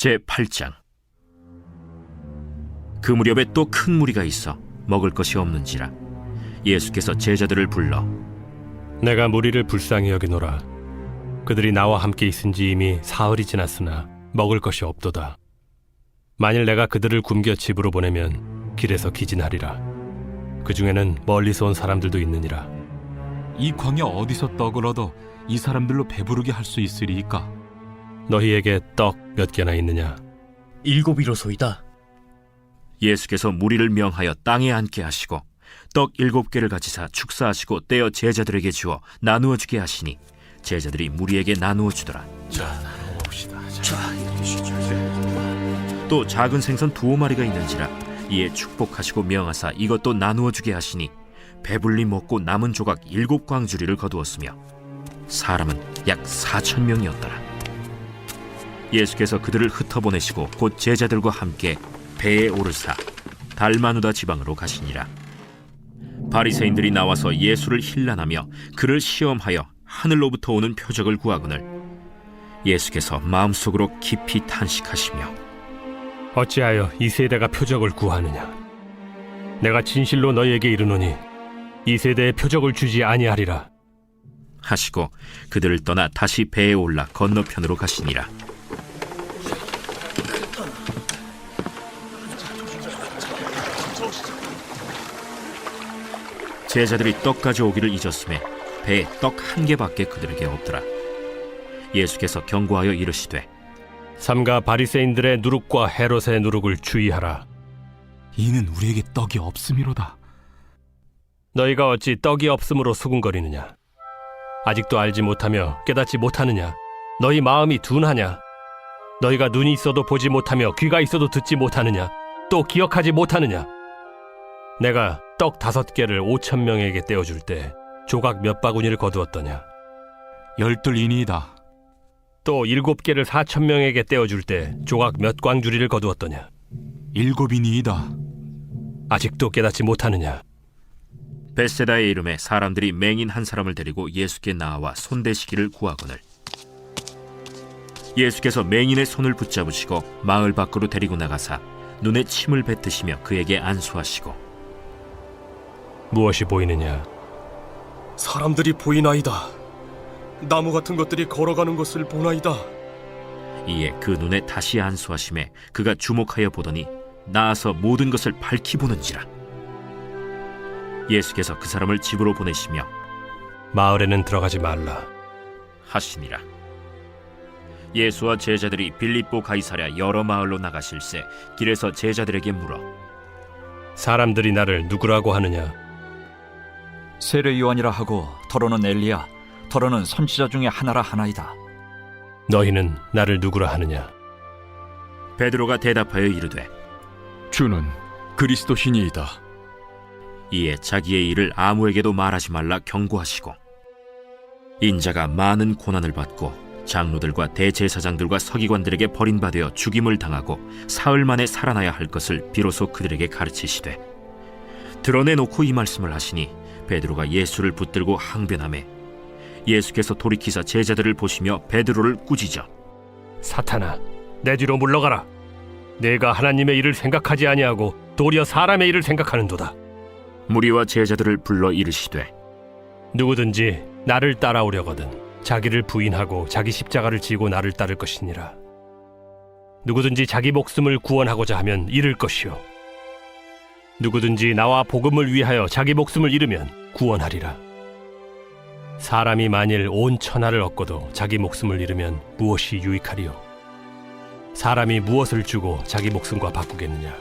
제8장. 그 무렵에 또 큰 무리가 있어 먹을 것이 없는지라 예수께서 제자들을 불러 내가 무리를 불쌍히 여기노라. 그들이 나와 함께 있은지 이미 사흘이 지났으나 먹을 것이 없도다. 만일 내가 그들을 굶겨 집으로 보내면 길에서 기진하리라. 그 중에는 멀리서 온 사람들도 있느니라. 이 광야 어디서 떡을 얻어 이 사람들로 배부르게 할 수 있으리이까? 너희에게 떡 몇 개나 있느냐? 7이로소이다. 예수께서 무리를 명하여 땅에 앉게 하시고 떡 7개를 가지사 축사하시고 떼어 제자들에게 주어 나누어 주게 하시니 제자들이 무리에게 나누어 주더라. 또 작은 생선 2마리가 있는지라 이에 축복하시고 명하사 이것도 나누어 주게 하시니 배불리 먹고 남은 조각 7광주리를 거두었으며 사람은 약 4,000명이었더라. 예수께서 그들을 흩어보내시고 곧 제자들과 함께 배에 오르사 달마누다 지방으로 가시니라. 바리새인들이 나와서 예수를 힐난하며 그를 시험하여 하늘로부터 오는 표적을 구하거늘 예수께서 마음속으로 깊이 탄식하시며 어찌하여 이 세대가 표적을 구하느냐? 내가 진실로 너희에게 이르노니 이 세대에 표적을 주지 아니하리라 하시고 그들을 떠나 다시 배에 올라 건너편으로 가시니라. 제자들이 떡 가져오기를 잊었음에 배에 떡 1개밖에 그들에게 없더라. 예수께서 경고하여 이르시되 삼가 바리새인들의 누룩과 헤롯의 누룩을 주의하라. 이는 우리에게 떡이 없음이로다. 너희가 어찌 떡이 없음으로 수군거리느냐? 아직도 알지 못하며 깨닫지 못하느냐? 너희 마음이 둔하냐? 너희가 눈이 있어도 보지 못하며 귀가 있어도 듣지 못하느냐? 또 기억하지 못하느냐? 내가 떡 5개를 5,000명에게 떼어줄 때 조각 몇 바구니를 거두었더냐? 12이니이다. 또 7개를 4,000명에게 떼어줄 때 조각 몇 광주리를 거두었더냐? 7이니이다. 아직도 깨닫지 못하느냐? 벳세다의 이름에 사람들이 맹인 한 사람을 데리고 예수께 나와 손대시기를 구하거늘 예수께서 맹인의 손을 붙잡으시고 마을 밖으로 데리고 나가사 눈에 침을 뱉으시며 그에게 안수하시고 무엇이 보이느냐? 사람들이 보이나이다. 나무 같은 것들이 걸어가는 것을 보나이다. 이에 그 눈에 다시 안수하심에 그가 주목하여 보더니 나아서 모든 것을 밝히 보는지라. 예수께서 그 사람을 집으로 보내시며 마을에는 들어가지 말라 하시니라. 예수와 제자들이 빌립보 가이사랴 여러 마을로 나가실새 길에서 제자들에게 물어 사람들이 나를 누구라고 하느냐? 세례 요한이라 하고 더러는 엘리야, 더러는 선지자 중에 하나라 하나이다. 너희는 나를 누구라 하느냐? 베드로가 대답하여 이르되 주는 그리스도시니이다. 이에 자기의 일을 아무에게도 말하지 말라 경고하시고 인자가 많은 고난을 받고 장로들과 대제사장들과 서기관들에게 버림받아 죽임을 당하고 사흘 만에 살아나야 할 것을 비로소 그들에게 가르치시되 드러내놓고 이 말씀을 하시니 베드로가 예수를 붙들고 항변하매 예수께서 돌이키사 제자들을 보시며 베드로를 꾸짖어 사탄아, 내 뒤로 물러가라. 내가 하나님의 일을 생각하지 아니하고 도리어 사람의 일을 생각하는도다. 무리와 제자들을 불러 이르시되 누구든지 나를 따라오려거든 자기를 부인하고 자기 십자가를 지고 나를 따를 것이니라. 누구든지 자기 목숨을 구원하고자 하면 잃을 것이요 누구든지 나와 복음을 위하여 자기 목숨을 잃으면 구원하리라. 사람이 만일 온 천하를 얻고도 자기 목숨을 잃으면 무엇이 유익하리요? 사람이 무엇을 주고 자기 목숨과 바꾸겠느냐?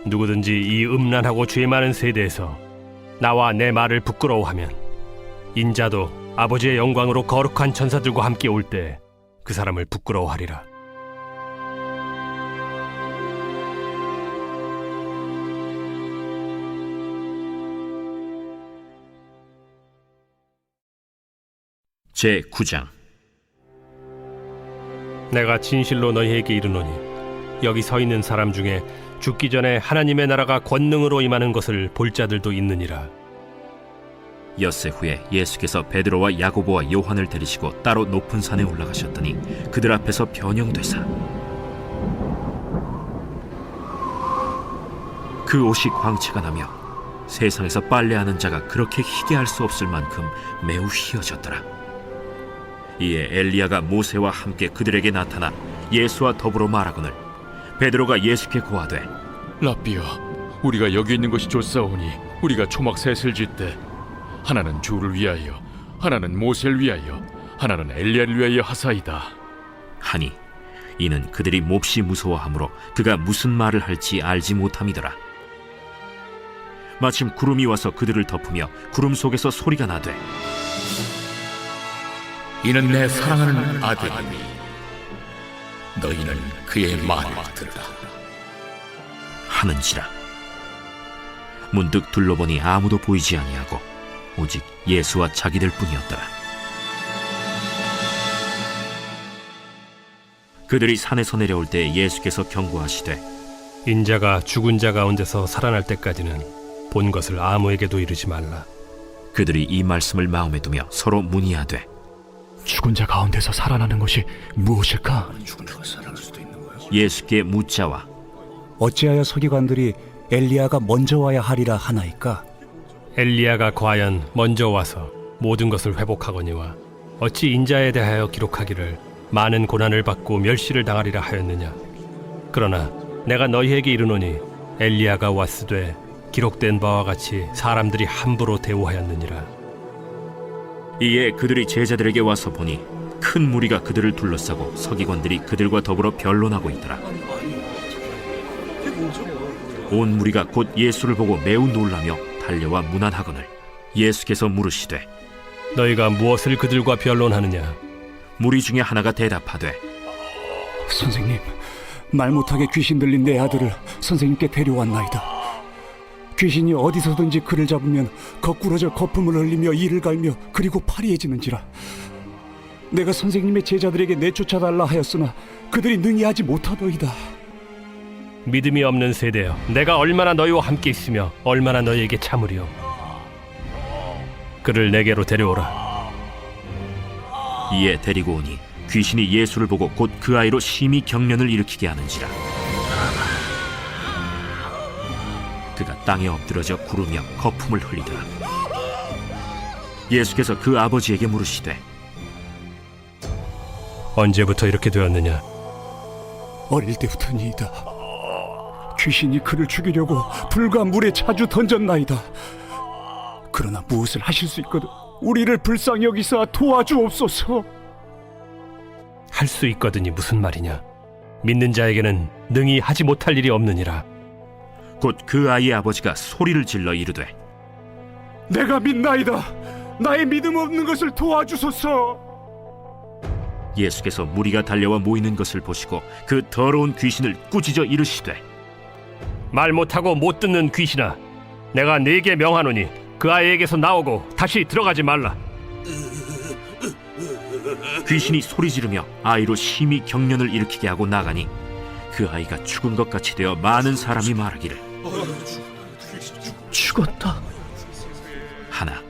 누구든지 이 음란하고 죄 많은 세대에서 나와 내 말을 부끄러워하면 인자도 아버지의 영광으로 거룩한 천사들과 함께 올 때 그 사람을 부끄러워하리라. 제9장. 내가 진실로 너희에게 이르노니 여기 서 있는 사람 중에 죽기 전에 하나님의 나라가 권능으로 임하는 것을 볼 자들도 있느니라. 엿새 후에 예수께서 베드로와 야고보와 요한을 데리시고 따로 높은 산에 올라가셨더니 그들 앞에서 변형되사 그 옷이 광채가 나며 세상에서 빨래하는 자가 그렇게 희게 할 수 없을 만큼 매우 희어졌더라. 이에 엘리야가 모세와 함께 그들에게 나타나 예수와 더불어 말하거늘 베드로가 예수께 고하되 라삐여, 우리가 여기 있는 것이 좋사오니 우리가 초막 셋을 짓되 하나는 주를 위하여, 하나는 모세를 위하여, 하나는 엘리야를 위하여 하사이다. 하니 이는 그들이 몹시 무서워하므로 그가 무슨 말을 할지 알지 못함이더라. 마침 구름이 와서 그들을 덮으며 구름 속에서 소리가 나되 이는 내 사랑하는 아들이니 너희는 그의 말을 들으라 하는지라. 문득 둘러보니 아무도 보이지 아니하고 오직 예수와 자기들 뿐이었더라. 그들이 산에서 내려올 때 예수께서 경고하시되 인자가 죽은 자 가운데서 살아날 때까지는 본 것을 아무에게도 이르지 말라. 그들이 이 말씀을 마음에 두며 서로 문의하되 죽은 자 가운데서 살아나는 것이 무엇일까? 예수께 묻자와 어찌하여 서기관들이 엘리야가 먼저 와야 하리라 하나이까? 엘리야가 과연 먼저 와서 모든 것을 회복하거니와 어찌 인자에 대하여 기록하기를 많은 고난을 받고 멸시를 당하리라 하였느냐. 그러나 내가 너희에게 이르노니 엘리야가 왔으되 기록된 바와 같이 사람들이 함부로 대우하였느니라. 이에 그들이 제자들에게 와서 보니 큰 무리가 그들을 둘러싸고 서기관들이 그들과 더불어 변론하고 있더라. 온 무리가 곧 예수를 보고 매우 놀라며 달려와 문안하거늘 예수께서 물으시되 너희가 무엇을 그들과 변론하느냐. 무리 중에 하나가 대답하되 선생님, 말 못하게 귀신 들린 내 아들을 선생님께 데려왔나이다. 귀신이 어디서든지 그를 잡으면 거꾸러져 거품을 흘리며 이를 갈며 그리고 파리해지는지라. 내가 선생님의 제자들에게 내쫓아달라 하였으나 그들이 능히 하지 못하더이다. 믿음이 없는 세대여, 내가 얼마나 너희와 함께 있으며 얼마나 너희에게 참으리요. 그를 내게로 데려오라. 이에 데리고 오니 귀신이 예수를 보고 곧 그 아이로 심히 경련을 일으키게 하는지라. 그가 땅에 엎드러져 구르며 거품을 흘리더라. 예수께서 그 아버지에게 물으시되 언제부터 이렇게 되었느냐. 어릴 때부터니이다. 귀신이 그를 죽이려고 불과 물에 자주 던졌나이다. 그러나 무엇을 하실 수 있거든 우리를 불쌍히 여기사 도와주옵소서. 할 수 있거든이 무슨 말이냐. 믿는 자에게는 능히 하지 못할 일이 없느니라. 곧 그 아이의 아버지가 소리를 질러 이르되 내가 믿나이다. 나의 믿음 없는 것을 도와주소서. 예수께서 무리가 달려와 모이는 것을 보시고 그 더러운 귀신을 꾸짖어 이르시되 말 못하고 못 듣는 귀신아, 내가 네게 명하노니 그 아이에게서 나오고 다시 들어가지 말라. 귀신이 소리 지르며 아이로 심히 경련을 일으키게 하고 나가니 그 아이가 죽은 것 같이 되어 많은 사람이 말하기를 죽었다 하나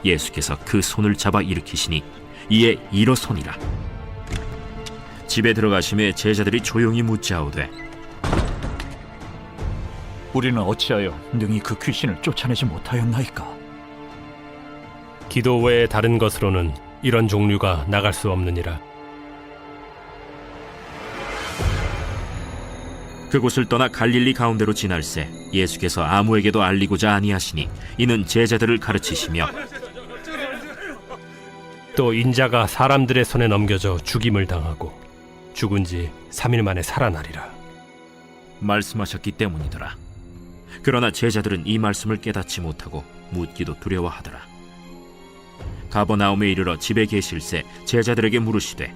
예수께서 그 손을 잡아 일으키시니 이에 일어서니라. 집에 들어가심에 제자들이 조용히 묻자오되 우리는 어찌하여 능히 그 귀신을 쫓아내지 못하였나이까? 기도 외에 다른 것으로는 이런 종류가 나갈 수 없느니라. 그곳을 떠나 갈릴리 가운데로 지날새 예수께서 아무에게도 알리고자 아니하시니 이는 제자들을 가르치시며 또 인자가 사람들의 손에 넘겨져 죽임을 당하고 죽은 지 3일 만에 살아나리라. 말씀하셨기 때문이더라. 그러나 제자들은 이 말씀을 깨닫지 못하고 묻기도 두려워하더라. 가버나움에 이르러 집에 계실새 제자들에게 물으시되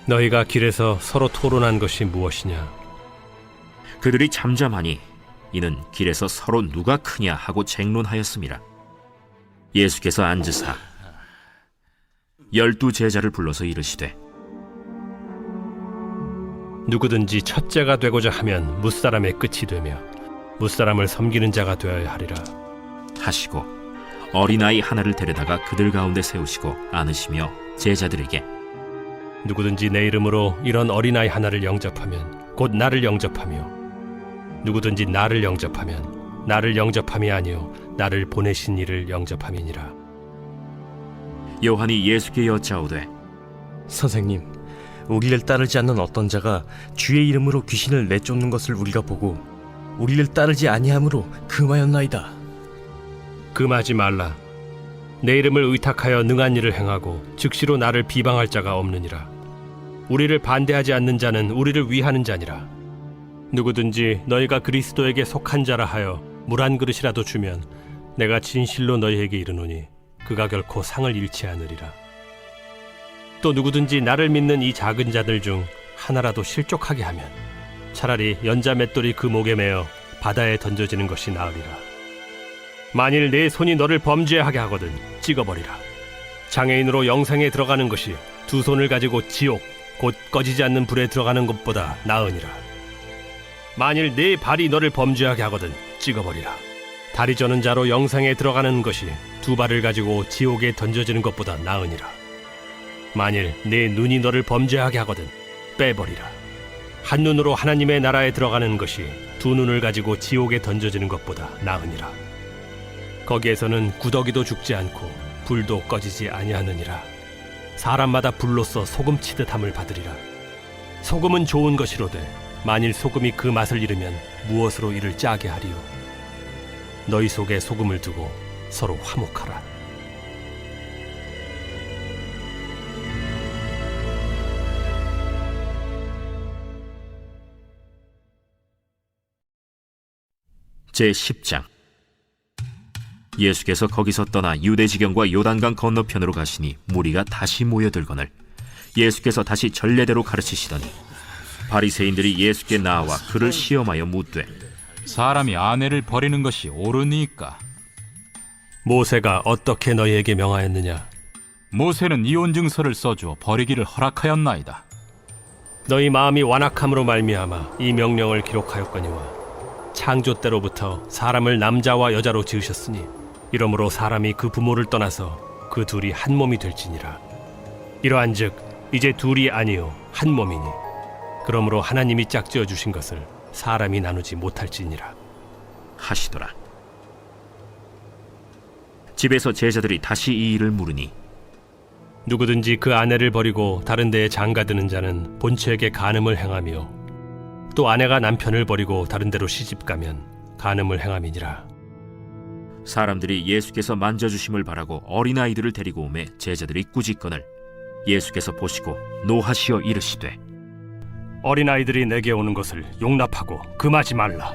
너희가 길에서 서로 토론한 것이 무엇이냐. 그들이 잠잠하니 이는 길에서 서로 누가 크냐 하고 쟁론하였음이라. 예수께서 앉으사 12 제자를 불러서 이르시되 누구든지 첫째가 되고자 하면 무사람의 끝이 되며 무사람을 섬기는 자가 되어야 하리라. 하시고 어린아이 하나를 데려다가 그들 가운데 세우시고 안으시며 제자들에게 누구든지 내 이름으로 이런 어린아이 하나를 영접하면 곧 나를 영접하며 누구든지 나를 영접하면 나를 영접함이 아니요 나를 보내신 이를 영접함이니라. 요한이 예수께 여짜오되 선생님, 우리를 따르지 않는 어떤 자가 주의 이름으로 귀신을 내쫓는 것을 우리가 보고 우리를 따르지 아니함으로 금하였나이다. 금하지 말라. 내 이름을 의탁하여 능한 일을 행하고 즉시로 나를 비방할 자가 없느니라. 우리를 반대하지 않는 자는 우리를 위하는 자니라. 누구든지 너희가 그리스도에게 속한 자라 하여 물 한 그릇이라도 주면 내가 진실로 너희에게 이르노니 그가 결코 상을 잃지 않으리라. 또 누구든지 나를 믿는 이 작은 자들 중 하나라도 실족하게 하면 차라리 연자 맷돌이 그 목에 매어 바다에 던져지는 것이 나으리라. 만일 내 손이 너를 범죄하게 하거든 찍어버리라. 장애인으로 영생에 들어가는 것이 두 손을 가지고 지옥 곧 꺼지지 않는 불에 들어가는 것보다 나으니라. 만일 내 발이 너를 범죄하게 하거든 찍어버리라. 다리 저는 자로 영생에 들어가는 것이 두 발을 가지고 지옥에 던져지는 것보다 나으니라. 만일 내 눈이 너를 범죄하게 하거든 빼버리라. 한 눈으로 하나님의 나라에 들어가는 것이 두 눈을 가지고 지옥에 던져지는 것보다 나으니라. 거기에서는 구더기도 죽지 않고 불도 꺼지지 아니하느니라. 사람마다 불로써 소금 치듯함을 받으리라. 소금은 좋은 것이로되 만일 소금이 그 맛을 잃으면 무엇으로 이를 짜게 하리요. 너희 속에 소금을 두고 서로 화목하라. 제10장. 예수께서 거기서 떠나 유대지경과 요단강 건너편으로 가시니 무리가 다시 모여들거늘 예수께서 다시 전례대로 가르치시더니 바리새인들이 예수께 나와 그를 시험하여 묻되 사람이 아내를 버리는 것이 옳으니까? 모세가 어떻게 너희에게 명하였느냐? 모세는 이혼 증서를 써주어 버리기를 허락하였나이다. 너희 마음이 완악함으로 말미암아 이 명령을 기록하였거니와 창조 때로부터 사람을 남자와 여자로 지으셨으니 이러므로 사람이 그 부모를 떠나서 그 둘이 한 몸이 될지니라. 이러한즉 이제 둘이 아니요 한 몸이니 그러므로 하나님이 짝지어 주신 것을 사람이 나누지 못할지니라 하시더라. 집에서 제자들이 다시 이 일을 물으니 누구든지 그 아내를 버리고 다른 데에 장가드는 자는 본처에게 간음을 행하며 또 아내가 남편을 버리고 다른 데로 시집가면 간음을 행함이니라. 사람들이 예수께서 만져주심을 바라고 어린아이들을 데리고 오매 제자들이 꾸짖거늘 예수께서 보시고 노하시어 이르시되 어린아이들이 내게 오는 것을 용납하고 금하지 말라.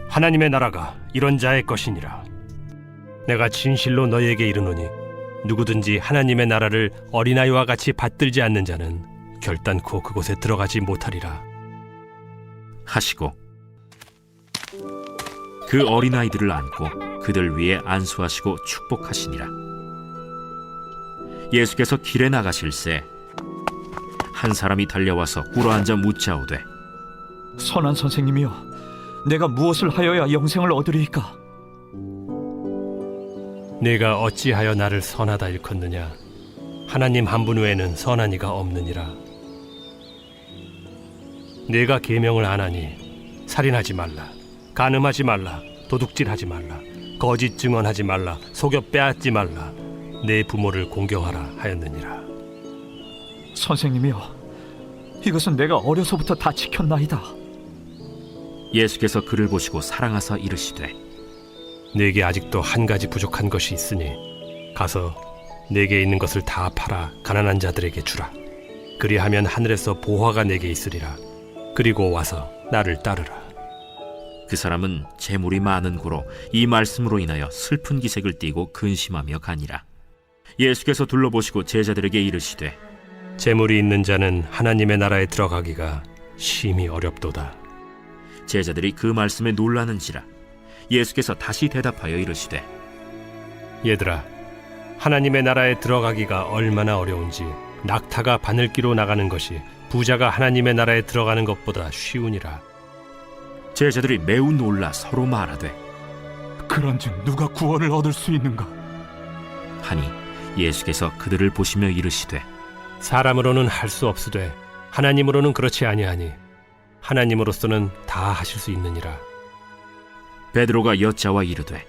하나님의 나라가 이런 자의 것이니라. 내가 진실로 너희에게 이르노니 누구든지 하나님의 나라를 어린아이와 같이 받들지 않는 자는 결단코 그곳에 들어가지 못하리라 하시고 그 어린아이들을 안고 그들 위에 안수하시고 축복하시니라. 예수께서 길에 나가실새 한 사람이 달려와서 꿇어앉아 묻자오되 선한 선생님이여, 내가 무엇을 하여야 영생을 얻으리이까? 네가 어찌하여 나를 선하다 일컫느냐? 하나님 한 분 외에는 선한 이가 없느니라. 네가 계명을 안 하니 살인하지 말라, 간음하지 말라, 도둑질하지 말라, 거짓 증언하지 말라, 속여 빼앗지 말라, 내 부모를 공경하라 하였느니라. 선생님이여, 이것은 내가 어려서부터 다 지켰나이다. 예수께서 그를 보시고 사랑하사 이르시되 네게 아직도 한 가지 부족한 것이 있으니 가서 네게 있는 것을 다 팔아 가난한 자들에게 주라. 그리하면 하늘에서 보화가 네게 있으리라. 그리고 와서 나를 따르라. 그 사람은 재물이 많은 고로 이 말씀으로 인하여 슬픈 기색을 띠고 근심하며 가니라. 예수께서 둘러보시고 제자들에게 이르시되 재물이 있는 자는 하나님의 나라에 들어가기가 심히 어렵도다. 제자들이 그 말씀에 놀라는지라. 예수께서 다시 대답하여 이르시되 얘들아, 하나님의 나라에 들어가기가 얼마나 어려운지 낙타가 바늘기로 나가는 것이 부자가 하나님의 나라에 들어가는 것보다 쉬우니라. 제자들이 매우 놀라 서로 말하되 그런즉 누가 구원을 얻을 수 있는가? 하니 예수께서 그들을 보시며 이르시되 사람으로는 할 수 없으되 하나님으로는 그렇지 아니하니 하나님으로서는 다 하실 수 있느니라. 베드로가 여짜와 이르되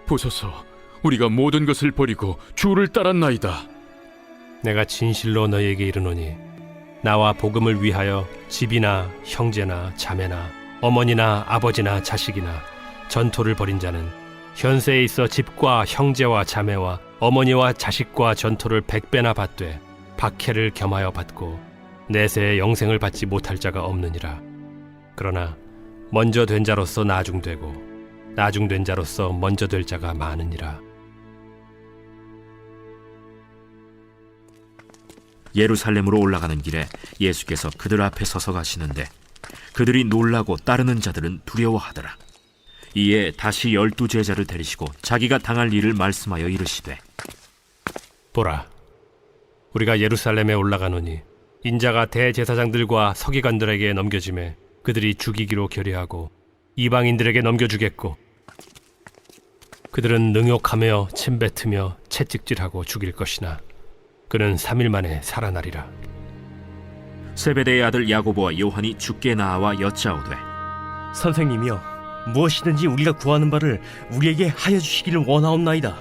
보소서, 우리가 모든 것을 버리고 주를 따랐나이다. 내가 진실로 너희에게 이르노니 나와 복음을 위하여 집이나 형제나 자매나 어머니나 아버지나 자식이나 전토를 벌인 자는 현세에 있어 집과 형제와 자매와 어머니와 자식과 전토를 100배나 받되 박해를 겸하여 받고 내세에 영생을 받지 못할 자가 없느니라. 그러나 먼저 된 자로서 나중되고 나중된 자로서 먼저 될 자가 많으니라. 예루살렘으로 올라가는 길에 예수께서 그들 앞에 서서 가시는데 그들이 놀라고 따르는 자들은 두려워하더라. 이에 다시 12 제자를 데리시고 자기가 당할 일을 말씀하여 이르시되 보라, 우리가 예루살렘에 올라가노니 인자가 대제사장들과 서기관들에게 넘겨짐에 그들이 죽이기로 결의하고 이방인들에게 넘겨주겠고 그들은 능욕하며 침뱉으며 채찍질하고 죽일 것이나 그는 3일 만에 살아나리라. 세베대의 아들 야고보와 요한이 주께 나와 여짜오되 선생님이여, 무엇이든지 우리가 구하는 바를 우리에게 하여 주시기를 원하옵나이다.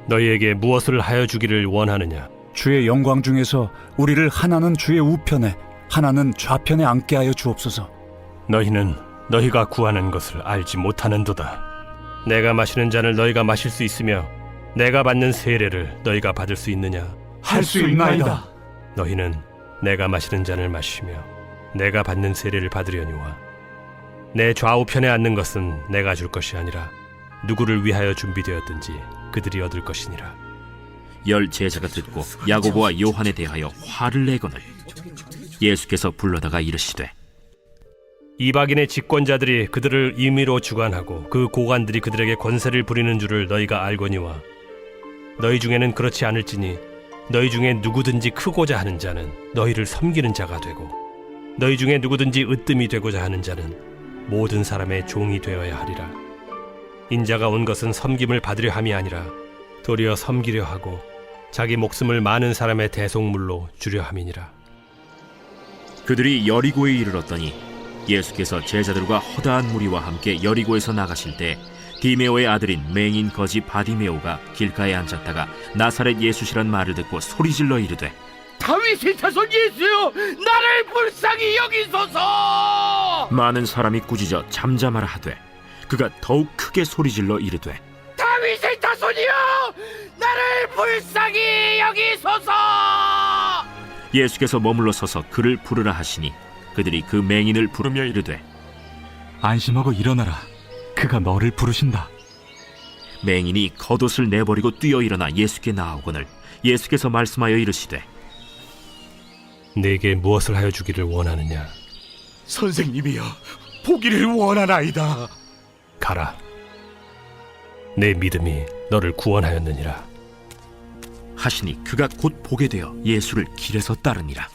너희에게 무엇을 하여 주기를 원하느냐? 주의 영광 중에서 우리를 하나는 주의 우편에 하나는 좌편에 앉게 하여 주옵소서. 너희는 너희가 구하는 것을 알지 못하는도다. 내가 마시는 잔을 너희가 마실 수 있으며 내가 받는 세례를 너희가 받을 수 있느냐? 할 수 있나이다. 너희는 내가 마시는 잔을 마시며 내가 받는 세례를 받으려니와 내 좌우편에 앉는 것은 내가 줄 것이 아니라 누구를 위하여 준비되었든지 그들이 얻을 것이니라. 10 제자가 듣고 야고보와 요한에 대하여 화를 내거늘 예수께서 불러다가 이르시되 이방인의 집권자들이 그들을 임의로 주관하고 그 고관들이 그들에게 권세를 부리는 줄을 너희가 알거니와 너희 중에는 그렇지 않을지니 너희 중에 누구든지 크고자 하는 자는 너희를 섬기는 자가 되고 너희 중에 누구든지 으뜸이 되고자 하는 자는 모든 사람의 종이 되어야 하리라. 인자가 온 것은 섬김을 받으려 함이 아니라 도리어 섬기려 하고 자기 목숨을 많은 사람의 대속물로 주려 함이니라. 그들이 여리고에 이르렀더니 예수께서 제자들과 허다한 무리와 함께 여리고에서 나가실 때 디메오의 아들인 맹인 거지 바디메오가 길가에 앉았다가 나사렛 예수시란 말을 듣고 소리질러 이르되 다윗의 자손 예수여, 나를 불쌍히 여기소서. 많은 사람이 꾸짖어 잠잠하라 하되 그가 더욱 크게 소리질러 이르되 다윗의 자손이여, 나를 불쌍히 여기소서. 예수께서 머물러 서서 그를 부르라 하시니 그들이 그 맹인을 부르며 이르되 안심하고 일어나라. 그가 너를 부르신다. 맹인이 겉옷을 내버리고 뛰어 일어나 예수께 나아오거늘 예수께서 말씀하여 이르시되 내게 무엇을 하여 주기를 원하느냐? 선생님이여, 보기를 원하나이다. 가라. 내 믿음이 너를 구원하였느니라. 하시니 그가 곧 보게 되어 예수를 길에서 따르니라.